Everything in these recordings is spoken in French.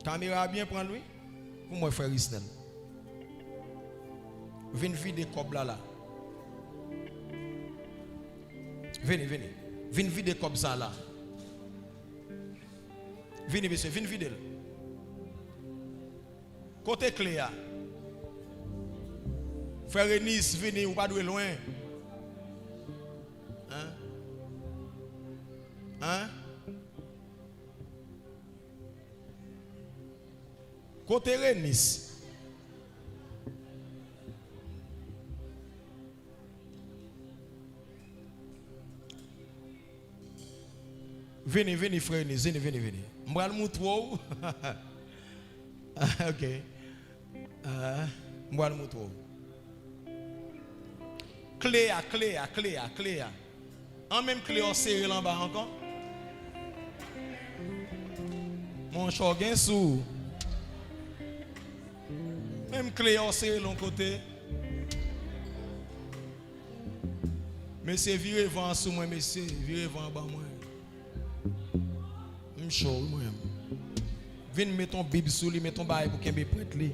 Caméra bien prendre lui. Pour moi frère Isnel. Venez vider cob là. Venez. Venez vider cob ça là. Venez monsieur, venez vider. Côté Cléa. Frère Enis, venez ou pas de loin. Hein? Côté Renis. Venez, frère Enis, venez. M'bral montrer. OK. M'bral montrer. Cléa. En même Cléa serré là bas encore. Mon choguin sous. Même Cléa serré l'autre côté. Monsieur virez vent sous moi monsieur, virez vent bas moi. M'chaud moi. Viens mettre ton Bible sous lui, mettre ton bail pour qu'il me prête lui.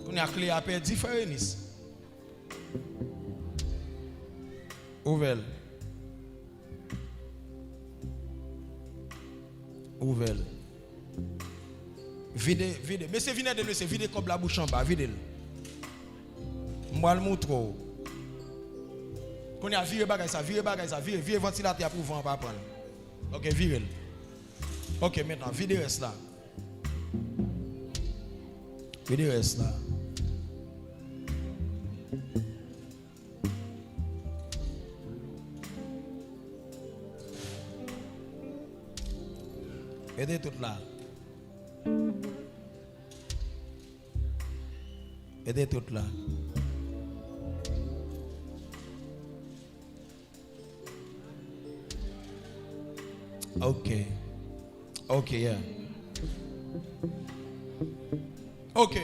On a clé à perdu frère Enis. Ouvel. Vide. Monsieur venez de monsieur, vide comme la bouche en bas, vide. Moi le montre. Qu'on a viré bagay ça, viré ventilateur pour vent pas prendre. OK, viré. OK, maintenant vide reste là. Vide reste là. Aidez tout là. OK, yeah. OK.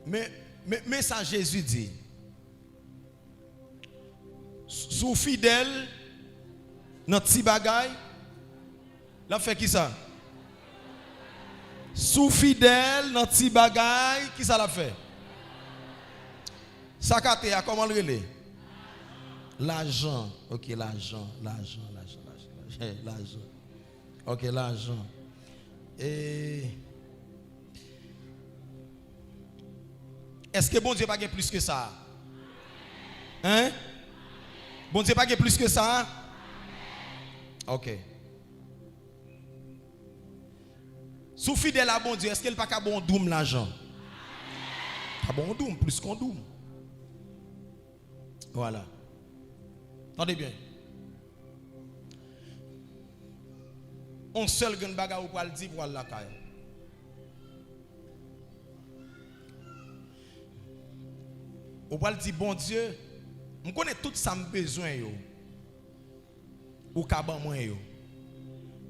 Mais ça Jésus dit. Sous fidèle notre petit bagay, la fait qui ça? Sous fidèle notre petit bagay, qui ça l'a fait? Ça kate a comment le relais? L'argent. OK, l'argent. OK, l'argent. Et est-ce que bon Dieu pas plus que ça? Hein? Bon Dieu pas plus que ça? OK. Sous fidèle à bon Dieu, est-ce qu'il pas qu'à bon doum l'argent? Pas bon doum, plus qu'on doum. Voilà. Attendez bien. On seul grand bagarre pour le dire pour la caille. On va le dire bon Dieu, je connais tout ça me besoin yo. Ou kaban moi yo.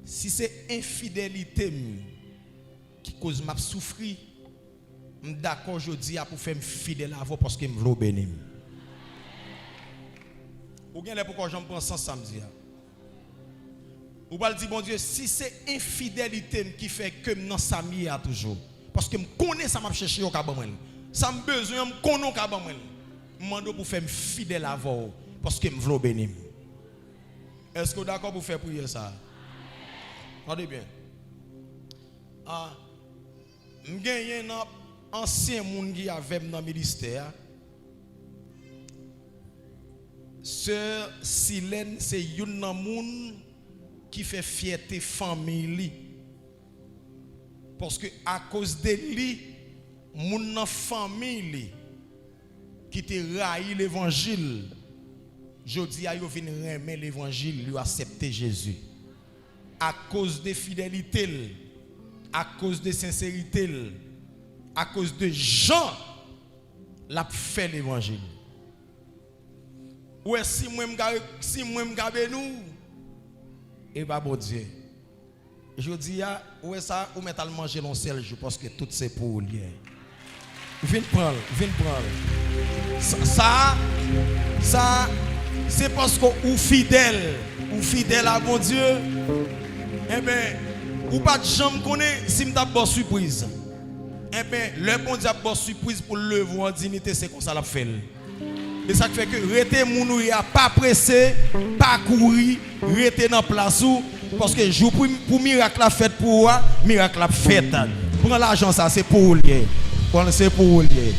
Si c'est infidélité qui cause m'a souffrir, je d'accord aujourd'hui pour faire me fidèle à vous parce que me veux bénir. Ou bien là pourquoi j'en prends sans samedi. Ou va le dire bon Dieu, si c'est infidélité qui fait que me dans sami a toujours parce que me connais ça m'a chercher au kaban moi. Ça me besoin me connais au kaban moi. Mando pour faire me fidèle à vous parce que me veux bénir. Est-ce que vous êtes d'accord pour faire prier ça? Attendez bien. Je gagne un ancien monde qui avait dans le ministère. Sœur Silène, c'est une monde qui fait fierté famille. Parce que à cause de lui, mon famille qui te raille l'évangile, je dis à vous venir aimer l'évangile, lui accepter Jésus. À cause de fidélité, à cause de sincérité, à cause de gens, l'a fait l'évangile. Ouais, si moi me garde nous, et bah bon Dieu. Je dis ouais ça ou met à manger non seul jour parce que tout c'est pour lui. Viens prendre. Ça, c'est parce qu'on est fidèle à mon Dieu. Eh bien, ou pas de jambe connaît si m'ta bonne surprise. Eh bien, le bon Dieu a bonne surprise pour le lever en dignité, c'est comme ça l'a fait. Et ça fait que rester moun ya pas pressé, pas courir, rester dans place ou parce que jour pour miracle la fête pour moi, miracle la fête. Prends l'argent ça c'est pour lier. C'est pour lier.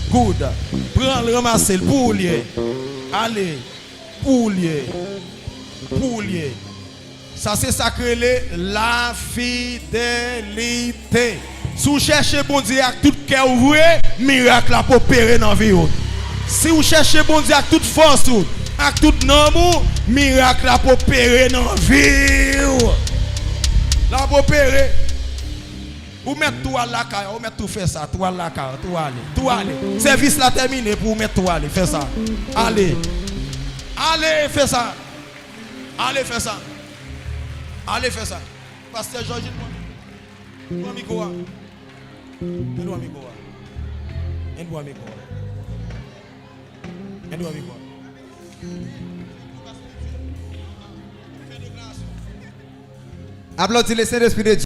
Good. Prends le ramasser pour lier. Allez. Pour lier. Ça c'est sacré la fidélité. Si vous cherchez bon Dieu avec tout cœur ouvert, miracle la pour opérer dans la vie. Si vous cherchez bon Dieu avec toute force, avec tout amour, miracle la pour opérer dans la vie. La pour opérer. Vous mettez tout à la caille, vous mettez tout faire ça, tout à la caille, tout aller. Service là terminé pour vous mettre tout aller, faire ça. Allez, fais ça. Allez, fais ça. Pasteur Georges, moi micro. Applaudissez le Saint-Esprit de Dieu.